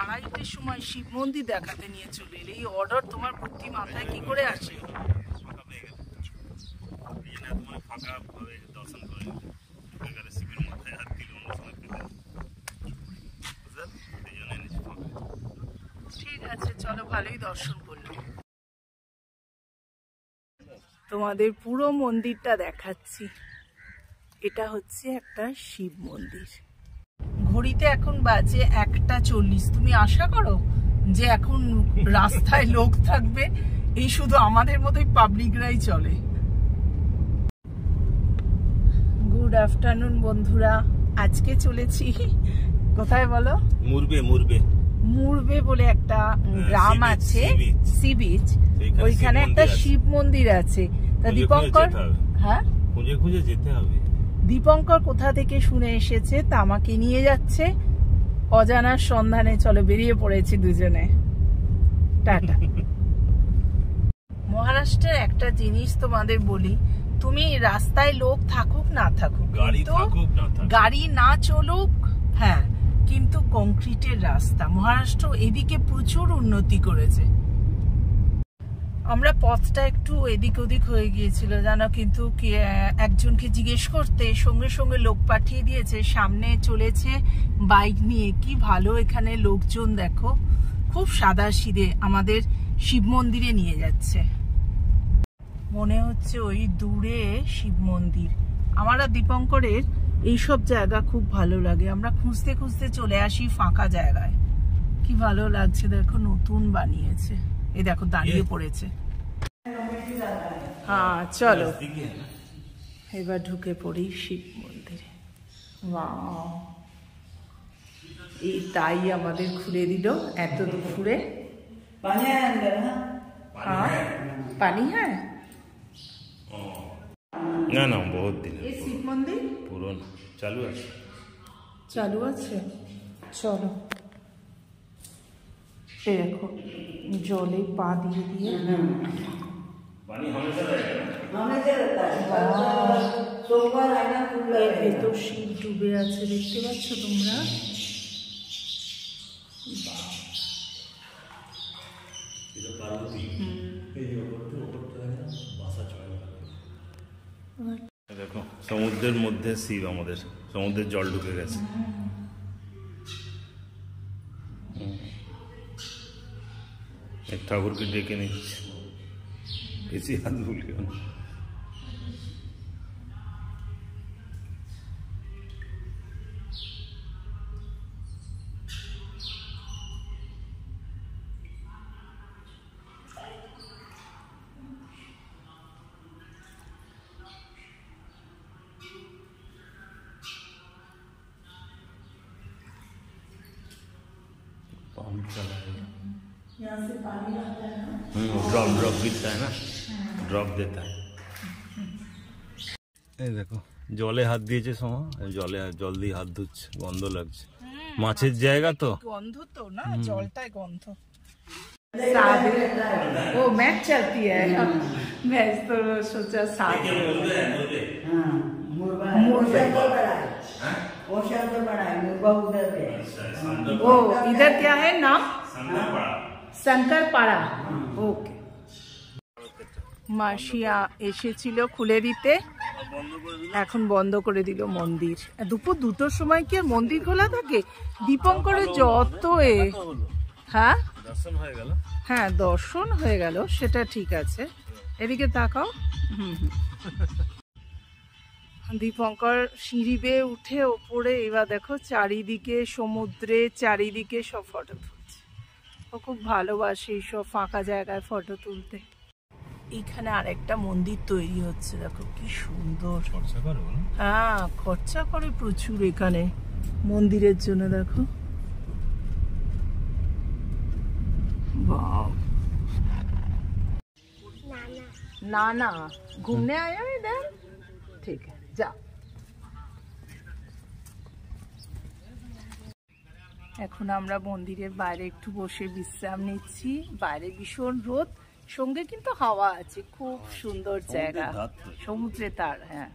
2:30টার সময় শিব মন্দির দেখাতে নিয়ে চলে এলে, এই অর্ডার তোমার বুদ্ধি মাথায় কি করে আসে? ঠিক আছে, চলো, ভালোই দর্শন করলাম। তোমাদের পুরো মন্দিরটা দেখাচ্ছি। এটা হচ্ছে একটা শিব মন্দির। ঘড়িতে এখন বাজে 1:40। তুমি আশা করো যে এখন রাস্তায় লোক থাকবে? এই শুধু আমাদের মতোই পাবলিকরাই চলে। গুড আফটারনুন বন্ধুরা, আজকে চলেছি কোথায় বলো? মুরবে বলে একটা গ্রাম আছে, সি বিচ। ওইখানে একটা শিব মন্দির আছে। তা দীপঙ্কর, হ্যাঁ খুঁজে যেতে হবে। দীপঙ্কর কোথা থেকে শুনে এসেছে, তা আমাকে নিয়ে যাচ্ছে অজানার সন্ধানে। চলো, বেরিয়ে পড়েছি দুজনে। টাটা। মহারাষ্ট্রের একটা জিনিস তোমাদের বলি, তুমি রাস্তায় লোক থাকুক না থাকুক, গাড়ি না চলুক, হ্যাঁ, কিন্তু কংক্রিটের রাস্তা। মহারাষ্ট্র এদিকে প্রচুর উন্নতি করেছে। আমরা পথটা একটু এদিক ওদিক হয়ে গিয়েছিল জানো, কিন্তু একজনকে জিজ্ঞেস করতে সঙ্গে সঙ্গে লোক পাঠিয়ে দিয়েছে। সামনে চলেছে বাইক নিয়ে, কি ভালো এখানে লোকজন দেখো, খুব সাদাসিধে আমাদের শিব মন্দিরে নিয়ে যাচ্ছে। মনে হচ্ছে ওই দূরে শিব মন্দির। আমার আর দীপঙ্করের এইসব জায়গা খুব ভালো লাগে। আমরা খুঁজতে খুঁজতে চলে আসি ফাঁকা জায়গায়। কি ভালো লাগছে দেখো, নতুন বানিয়েছে। এই দেখো দাঁড়িয়ে পড়েছে। হ্যাঁ চলো এবার ঢুকে পড়ি শিব মন্দিরে। ওয়াও, এই তাই আমাদের খুলে দিল এত দুপুরে। হ্যাঁ পানি, হ্যাঁ না না, বহুত দিন। এই শিব মন্দির পুরনো, চালু আছে। চলো, এই দেখো জলে পা দিয়ে দিয়ে ভেতর শিব ডুবে আছে, দেখতে পাচ্ছ তোমরা? দেখো সমুদ্রের মধ্যে শিব, আমাদের সমুদ্রের জল ঢুকে গেছে। ঠাকুরকে ডেকে নিচ্ছে, বেশি হাত ভুলিও না। पंप चला है, यहाँ से पानी आता है ना, ड्रॉप गिरता है ना, ड्रॉप देता है। এই দেখো জলে হাত দিয়েছে সোমা, জল দিয়ে হাত ধুচ্ছে, গন্ধ লাগছে। মাছের জায়গা তো, গন্ধ তো না, জলটাই গন্ধ। वो मैच चलती है, मैं तो सोचा साथ वो इधर क्या है नाम? शंकरपाड़ा। ओके। মাসিয়া এসেছিল খুলে দিতে, এখন বন্ধ করে দিল মন্দির। দুপুর 2টোর সময় কি আর মন্দির খোলা থাকে? দীপঙ্করের যত হ্যাঁ হ্যাঁ দর্শন হয়ে গেল, সেটা ঠিক আছে। এদিকে তাকাও। দীপঙ্কর সিঁড়ি বেয়ে উঠে ওপরে, এবার দেখো চারিদিকে সমুদ্রে, চারিদিকে সব ফটো তুলছে। ও খুব ভালোবাসে এইসব ফাঁকা জায়গায় ফটো তুলতে। এইখানে আরেকটা মন্দির তৈরি হচ্ছে, দেখো কি সুন্দর। হ্যাঁ খরচা করে প্রচুর এখানে মন্দিরের জন্য। দেখো ना ना घूमने आए हो इधर, ठीक है जाओ। এখন আমরা মন্দিরের বাইরে একটু বসে বিশ্রাম নিচ্ছি। বাইরে ভীষণ রোদ, সঙ্গে কিন্তু হাওয়া আছে, খুব সুন্দর জায়গা, সমুদ্রে তার। হ্যাঁ